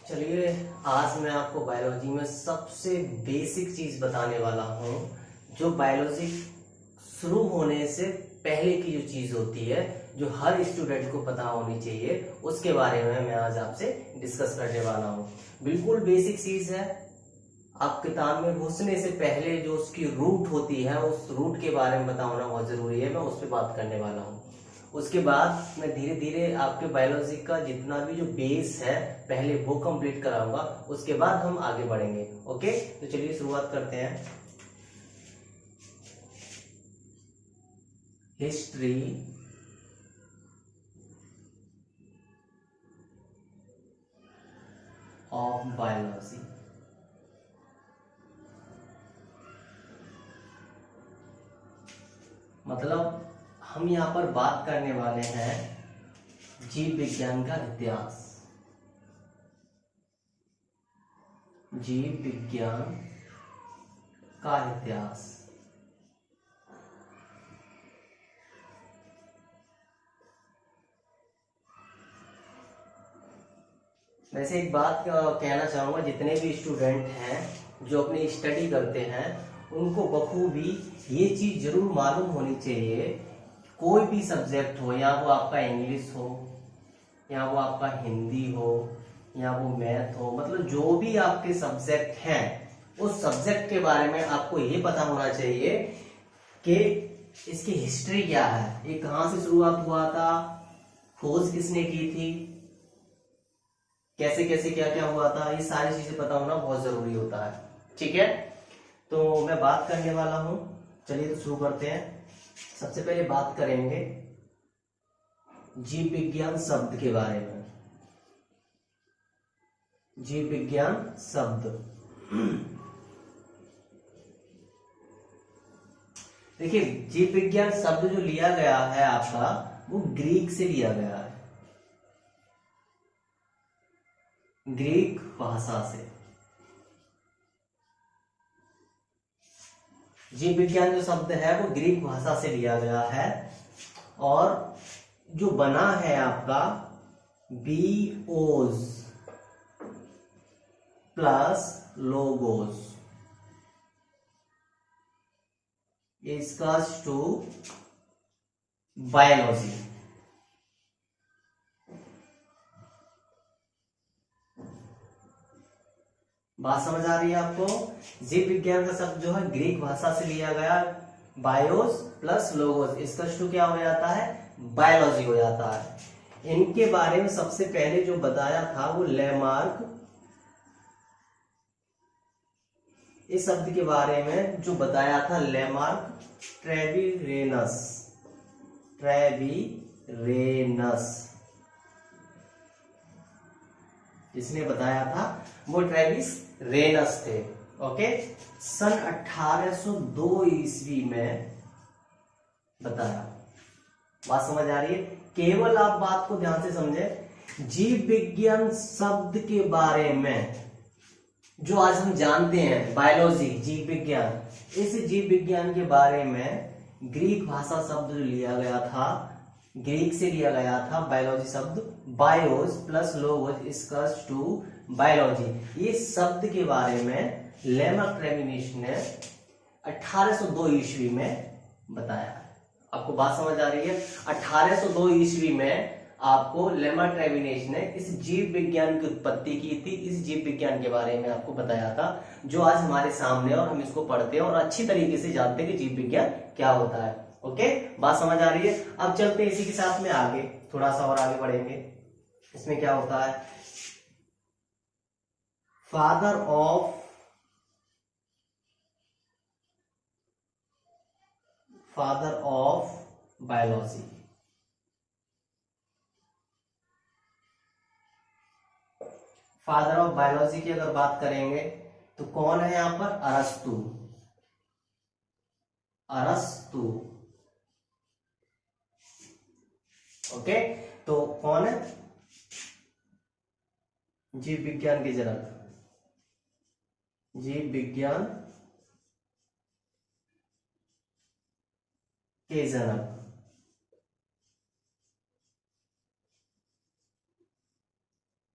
चलिए, आज मैं आपको बायोलॉजी में सबसे बेसिक चीज बताने वाला हूँ, जो बायोलॉजी शुरू होने से पहले की जो चीज होती है, जो हर स्टूडेंट को पता होनी चाहिए, उसके बारे में मैं आज आपसे डिस्कस करने वाला हूँ। बिल्कुल बेसिक चीज है। आप किताब में घुसने से पहले जो उसकी रूट होती है, उस रूट के बारे में बताना बहुत जरूरी है। मैं उस पर बात करने वाला हूँ। उसके बाद मैं धीरे धीरे आपके बायोलॉजी का जितना भी जो बेस है पहले वो कंप्लीट कराऊंगा, उसके बाद हम आगे बढ़ेंगे। ओके, तो चलिए शुरुआत करते हैं। History of biology. मतलब हम यहाँ पर बात करने वाले हैं जीव विज्ञान का इतिहास। जीव विज्ञान का इतिहास। वैसे एक बात कहना चाहूँगा, जितने भी स्टूडेंट हैं जो अपनी स्टडी करते हैं, उनको बखूबी ये चीज़ जरूर मालूम होनी चाहिए। कोई भी सब्जेक्ट हो, या वो आपका इंग्लिश हो, या वो आपका हिंदी हो, या वो मैथ हो, मतलब जो भी आपके सब्जेक्ट हैं, उस सब्जेक्ट के बारे में आपको ये पता होना चाहिए कि इसकी हिस्ट्री क्या है, ये कहाँ से शुरुआत हुआ था, खोज किसने की थी, कैसे कैसे क्या क्या हुआ था, ये सारी चीजें पता होना बहुत जरूरी होता है। ठीक है, तो मैं बात करने वाला हूं। चलिए तो शुरू करते हैं। सबसे पहले बात करेंगे जीव विज्ञान शब्द के बारे में। जीव विज्ञान शब्द, देखिए, जीव विज्ञान शब्द जो लिया गया है आपका, वो ग्रीक से लिया गया है, ग्रीक भाषा से। जीव विज्ञान जो शब्द है वो ग्रीक भाषा से लिया गया है, और जो बना है आपका bios plus logos equals to biology. बात समझ आ रही है आपको? जीव विज्ञान का शब्द जो है ग्रीक भाषा से लिया गया, bios plus logos equals to क्या हो जाता है, बायोलॉजी हो जाता है। इनके बारे में सबसे पहले जो बताया था वो लेमार्क, इस शब्द के बारे में जो बताया था लेमार्क ट्रेविरेनस, ट्रेविरेनस जिसने बताया था वो ट्रेविस रेनस थे। ओके, सन 1802 ईस्वी में बताया। बात समझ आ रही है? केवल आप बात को ध्यान से समझे। जीव विज्ञान शब्द के बारे में जो आज हम जानते हैं, बायोलॉजी, जीव विज्ञान, इस जीव विज्ञान के बारे में ग्रीक भाषा शब्द लिया गया था, ग्रीक से लिया गया था बायोलॉजी शब्द, bios plus logos equals to biology. ये शब्द के बारे में लेमार्क ट्रेविरेनस ने 1802 ईस्वी में बताया है। आपको बात समझ आ रही है? 1802 ईस्वी में आपको लेमार्क ट्रेविरेनस ने इस जीव विज्ञान की उत्पत्ति की थी, इस जीव विज्ञान के बारे में आपको बताया था, जो आज हमारे सामने और हम इसको पढ़ते हैं और अच्छी तरीके से जानते हैं कि जीव विज्ञान क्या होता है। ओके, बात समझ आ रही है? अब चलते हैं इसी के साथ में आगे, थोड़ा सा और आगे बढ़ेंगे। इसमें क्या होता है, father of biology. Father of biology की अगर बात करेंगे तो कौन है यहां पर, अरस्तु। अरस्तु, ओके, तो कौन है, जीव विज्ञान के जनक, जीव विज्ञान के जनक।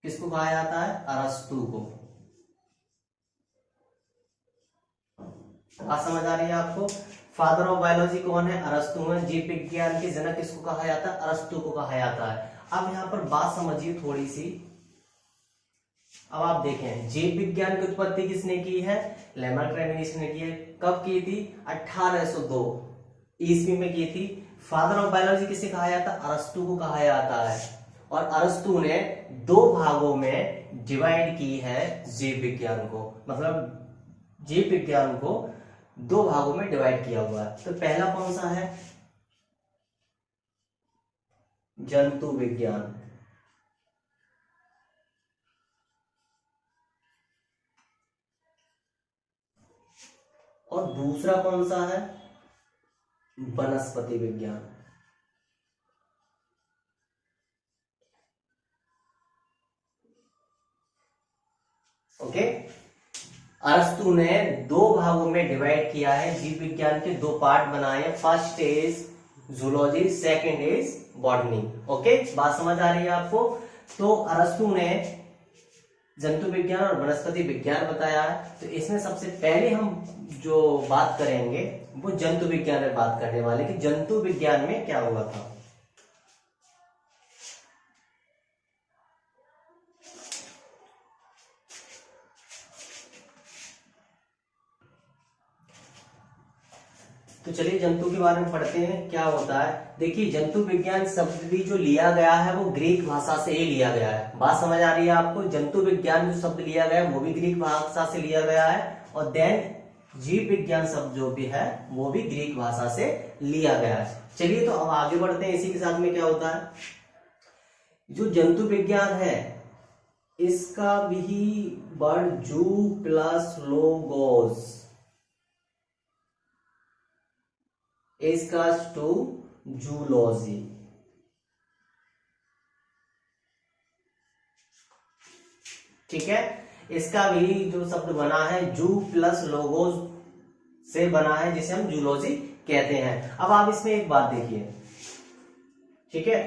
किसको कहा जाता है? अरस्तु को। बात समझ आ रही है आपको? फादर ऑफ बायोलॉजी कौन है? अरस्तु है। जीव विज्ञान के जनक किसको कहा जाता है? अरस्तु को कहा जाता है। अब यहाँ पर बात समझिए थोड़ी सी। अब आप देखें, जीव विज्ञान की उत्पत्ति किसने की है? लैमार्क ने की है। कब की थी? 1802 ईस्वी में की थी। फादर ऑफ बायोलॉजी किसे कहा जाता है? अरस्तु को कहा जाता है। और अरस्तु ने 2 भागों में डिवाइड की है जीव विज्ञान को, मतलब जीव विज्ञान को 2 भागों में डिवाइड किया हुआ है। तो पहला कौन सा है? जंतु विज्ञान। और दूसरा कौन सा है? वनस्पति विज्ञान। ओके, अरस्तु ने 2 भागों में डिवाइड किया है जीव विज्ञान के। 2 पार्ट बनाए हैं। First is zoology, second is botany. Okay, बात समझ आ रही है आपको? तो अरस्तु ने जंतु विज्ञान और वनस्पति विज्ञान बताया है। तो इसमें सबसे पहले हम जो बात करेंगे वो जंतु विज्ञान में बात करने वाले कि जंतु विज्ञान में क्या हुआ था। तो चलिए जंतु के बारे में पढ़ते हैं क्या होता है। देखिए, जंतु विज्ञान शब्द भी जो लिया गया है वो ग्रीक भाषा से ही लिया गया है। बात समझ आ रही है आपको? जंतु विज्ञान जो शब्द लिया गया है वो भी ग्रीक भाषा से लिया गया है, और देन जीव विज्ञान शब्द जो भी है वो भी ग्रीक भाषा से लिया गया है। चलिए तो अब आगे बढ़ते हैं। इसी के साथ में क्या होता है, जो जंतु विज्ञान है इसका भी वर्ड जू प्लस लोगोस इसका टू जूलॉजी। ठीक है, इसका भी जो शब्द बना है जू प्लस लोगोस से बना है, जिसे हम जूलॉजी कहते हैं। अब आप इसमें एक बात देखिए, ठीक है,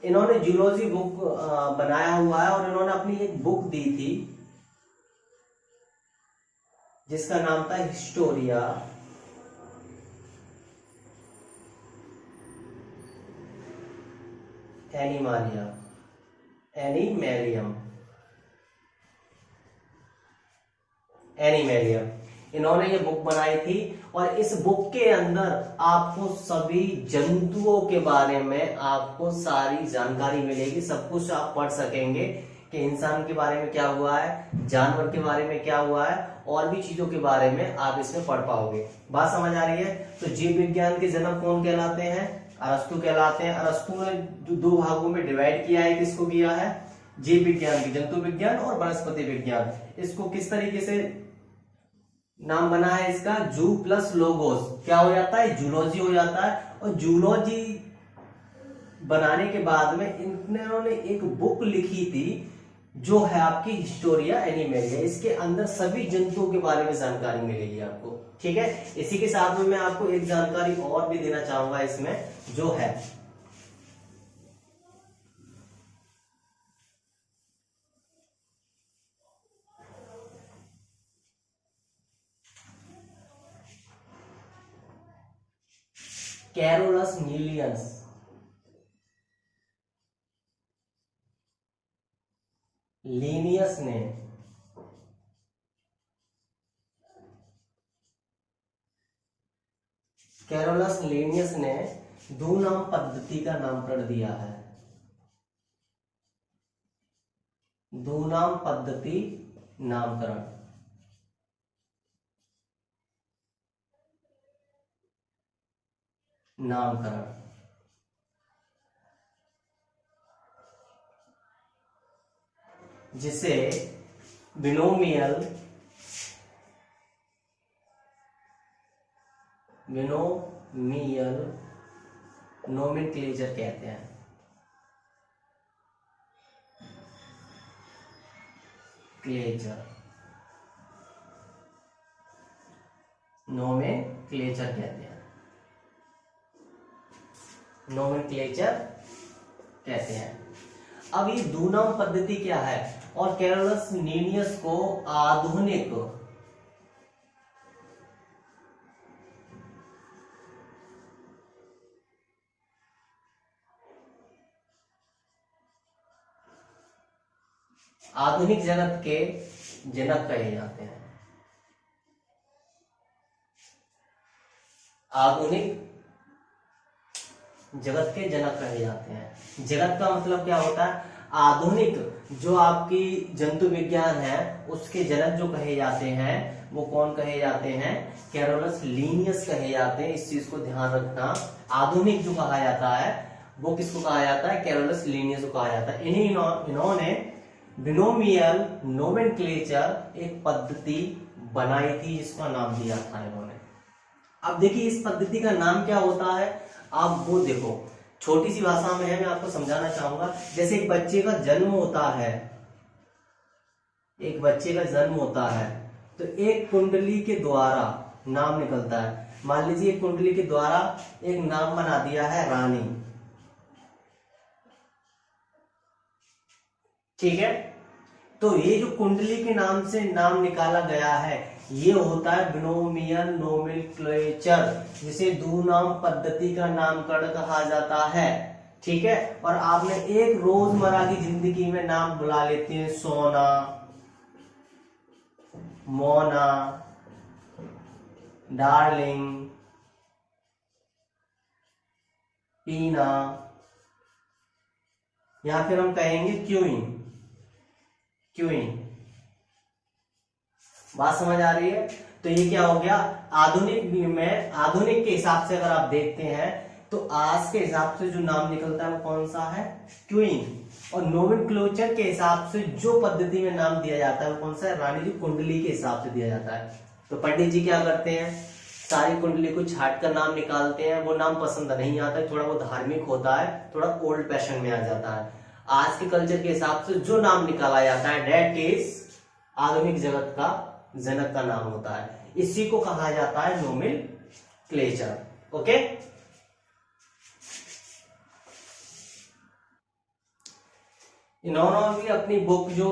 इन्होंने जूलॉजी बुक बनाया हुआ है और इन्होंने अपनी एक बुक दी थी जिसका नाम था हिस्टोरिया एनिमालिया एनिमेलियम। इन्होंने ये बुक बनाई थी और इस बुक के अंदर आपको सभी जंतुओं के बारे में आपको सारी जानकारी मिलेगी। सब कुछ आप पढ़ सकेंगे कि इंसान के बारे में क्या हुआ है, जानवर के बारे में क्या हुआ है, और भी चीजों के बारे में आप इसमें पढ़ पाओगे। बात समझ आ रही है? तो जीव विज्ञान के जनक कौन कहलाते हैं? अरस्तु कहलाते हैं। अरस्तु ने जो 2 भागों में डिवाइड किया है, किसको किया है? जीव विज्ञान की, जंतु विज्ञान और वनस्पति विज्ञान। इसको किस तरीके से नाम बना है इसका? जू प्लस लोगोस क्या हो जाता है? जूलॉजी हो जाता है। और जूलॉजी बनाने के बाद में इन्होंने एक बुक लिखी थी जो है आपकी हिस्टोरिया एनिमेलिया। इसके अंदर सभी जंतुओं के बारे में जानकारी मिलेगी आपको। ठीक है, इसी के साथ में मैं आपको एक जानकारी और भी देना चाहूंगा इसमें, जो है कैरोलस लीनियस ने कैरोलस लीनियस ने दूनाम पद्धति का नामकरण दिया है। दूनाम पद्धति नामकरण। जिसे बिनोमियल नोमेनक्लेचर कहते हैं। नोमेनक्लेचर कहते हैं। अब ये दूनाम पद्धति क्या है, और कैरोलस लीनियस को आधुनिक आधुनिक जगत के जनक कहे जाते हैं। आधुनिक जगत के जनक कहे जाते हैं। जगत का मतलब क्या होता है, आधुनिक जो आपकी जंतु विज्ञान है उसके जनक जो कहे जाते हैं वो कौन कहे जाते हैं, कैरोलस लीनियस कहे जाते हैं। इस चीज को ध्यान रखना, आधुनिक जो कहा जाता है वो किसको कहा जाता है, कैरोलस लीनियस को कहा जाता है। इन्होंने बिनोमियल नोमेनक्लेचर एक पद्धति बनाई थी जिसका नाम दिया था इन्होंने। अब देखिए इस पद्धति का नाम क्या होता है, आप वो देखो, छोटी सी भाषा में है, मैं आपको समझाना चाहूंगा। जैसे एक बच्चे का जन्म होता है, एक बच्चे का जन्म होता है तो एक कुंडली के द्वारा नाम निकलता है। मान लीजिए एक कुंडली के द्वारा एक नाम बना दिया है रानी, ठीक है। तो ये जो कुंडली के नाम से नाम निकाला गया है ये होता है बिनोमियल नोमेनक्लेचर, जिसे दूनाम पद्धति का नामकरण कहा जाता है, ठीक है। और आपने एक रोजमर्रा की जिंदगी में नाम बुला लेते हैं, सोना, मोना, डार्लिंग, पीना, या फिर हम कहेंगे क्यूइंग। क्यूइंग, बात समझ आ रही है। तो ये क्या हो गया, आधुनिक में, आधुनिक के हिसाब से अगर आप देखते हैं तो आज के हिसाब से जो नाम निकलता है वो कौन सा है, क्वीन। और नोमेनक्लेचर के हिसाब से जो पद्धति में नाम दिया जाता है वो कौन सा है, रानी जी, कुंडली के हिसाब से दिया जाता है। तो पंडित जी क्या करते हैं, सारी कुंडली को छाट कर नाम निकालते हैं। वो नाम पसंद नहीं आता है, थोड़ा वो धार्मिक होता है, थोड़ा ओल्ड फैशन में आ जाता है। आज के कल्चर के हिसाब से जो नाम निकाला जाता है दैट इज आधुनिक जगत का जनक का नाम होता है। इसी को कहा जाता है नोमेनक्लेचर। ओके, इन्होंने भी अपनी बुक जो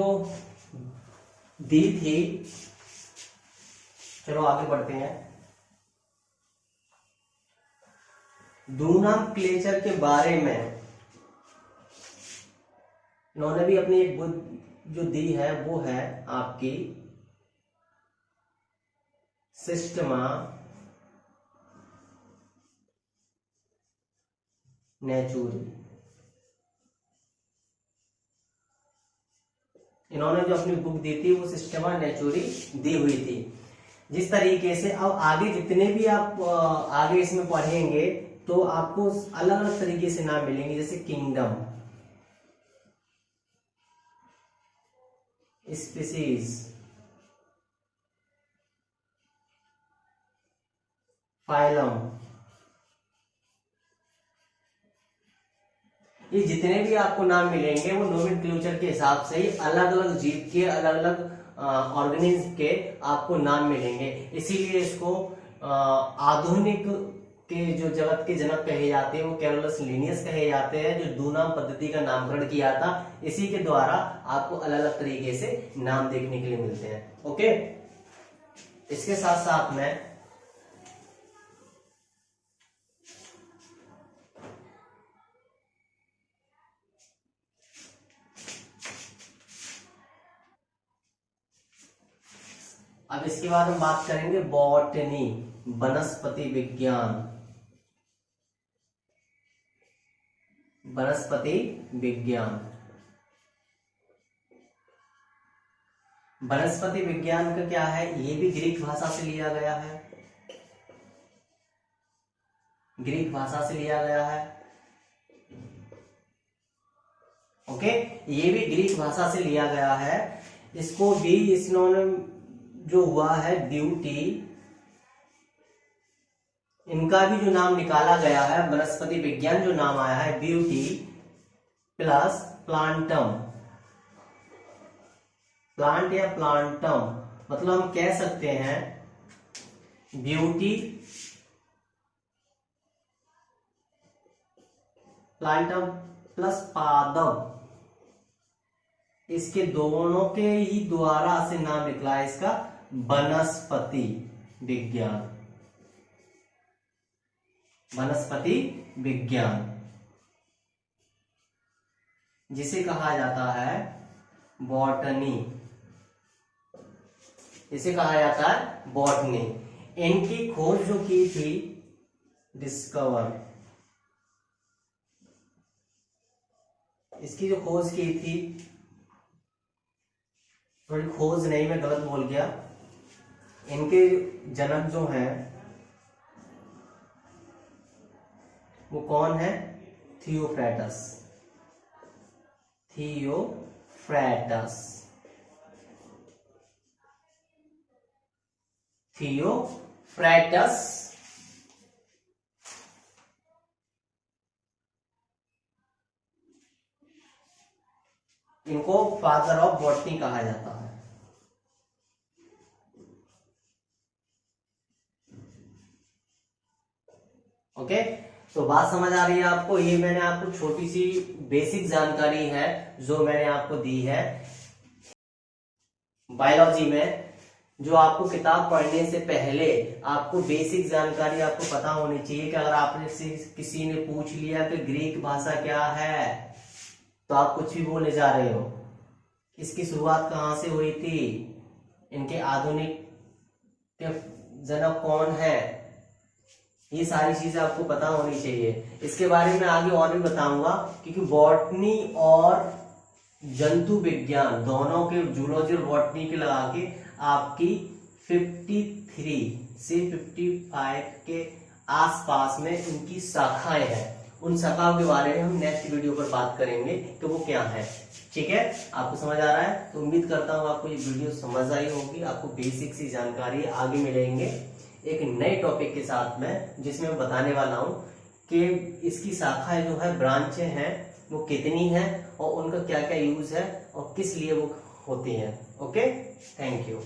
दी थी, चलो आगे बढ़ते हैं। दूनामक्लेचर के बारे में इन्होंने भी अपनी एक बुक जो दी है वो है आपकी सिस्टमा नेचुरी। इन्होंने जो अपनी बुक दी थी वो सिस्टमा नेचुरी दी हुई थी। जिस तरीके से अब आगे जितने भी आप आगे इसमें पढ़ेंगे तो आपको अलग अलग तरीके से नाम मिलेंगे, जैसे किंगडम, स्पीसीज, फाइलम, ये जितने भी आपको नाम मिलेंगे वो नोमेनक्लेचर के हिसाब से ही अलग अलग जीव के, अलग अलग ऑर्गेनिज्म के आपको नाम मिलेंगे। इसीलिए इसको आधुनिक के जो जगत के जनक कहे जाते हैं वो कैरोलस लीनियस कहे जाते हैं, जो दूनाम पद्धति का नामकरण किया था। इसी के द्वारा आपको अलग अलग तरीके से नाम देखने के लिए मिलते हैं। ओके, इसके साथ साथ में अब इसके बाद हम बात करेंगे बॉटनी, वनस्पति विज्ञान। वनस्पति विज्ञान, वनस्पति विज्ञान का क्या है, ये भी ग्रीक भाषा से लिया गया है, ग्रीक भाषा से लिया गया है। ओके, ये भी ग्रीक भाषा से लिया गया है। इसको भी इन्होंने जो हुआ है ड्यूटी, इनका भी जो नाम निकाला गया है वनस्पति विज्ञान, जो नाम आया है ब्यूटी प्लस प्लांटम, प्लांट या प्लांटम, मतलब हम कह सकते हैं ब्यूटी प्लांटम प्लस पादप, इसके दोनों के ही द्वारा से नाम निकला है इसका वनस्पति विज्ञान। वनस्पति विज्ञान जिसे कहा जाता है बॉटनी, इसे कहा जाता है बॉटनी। इनकी खोज जो की थी डिस्कवर, इसकी जो खोज की थी, थोड़ी खोज नहीं, मैं गलत बोल गया, इनके जनक जो हैं वो कौन है? थियोफ्रैटस। थियोफ्रैटस, थियोफ्रैटस इनको फादर ऑफ बॉटनी कहा जाता है। ओके, तो बात समझ आ रही है आपको? ये मैंने आपको छोटी सी बेसिक जानकारी है जो मैंने आपको दी है बायोलॉजी में। जो आपको किताब पढ़ने से पहले आपको बेसिक जानकारी आपको पता होनी चाहिए कि अगर आपने से किसी ने पूछ लिया कि ग्रीक भाषा क्या है, तो आप कुछ भी बोले जा रहे हो। इसकी शुरुआत कहाँ से हुई थी, इनके आधुनिक के जनक कौन है, ये सारी चीजें आपको पता होनी चाहिए। इसके बारे में आगे और भी बताऊंगा, क्योंकि बॉटनी और जंतु विज्ञान दोनों के जूलॉजी और बॉटनी के लगा के आपकी 53 से 55 के आसपास में इनकी शाखाएं हैं। उन शाखाओं के बारे में हम नेक्स्ट वीडियो पर बात करेंगे कि वो क्या है। ठीक है, आपको समझ आ रहा है? तो उम्मीद करता हूँ आपको ये वीडियो समझ आई होगी, आपको बेसिक सी जानकारी। आगे मिलेंगे एक नए टॉपिक के साथ में, जिसमें मैं बताने वाला हूँ कि इसकी शाखाएं जो है, ब्रांचें हैं, वो कितनी हैं और उनका क्या क्या यूज है और किस लिए वो होती हैं। Okay, thank you.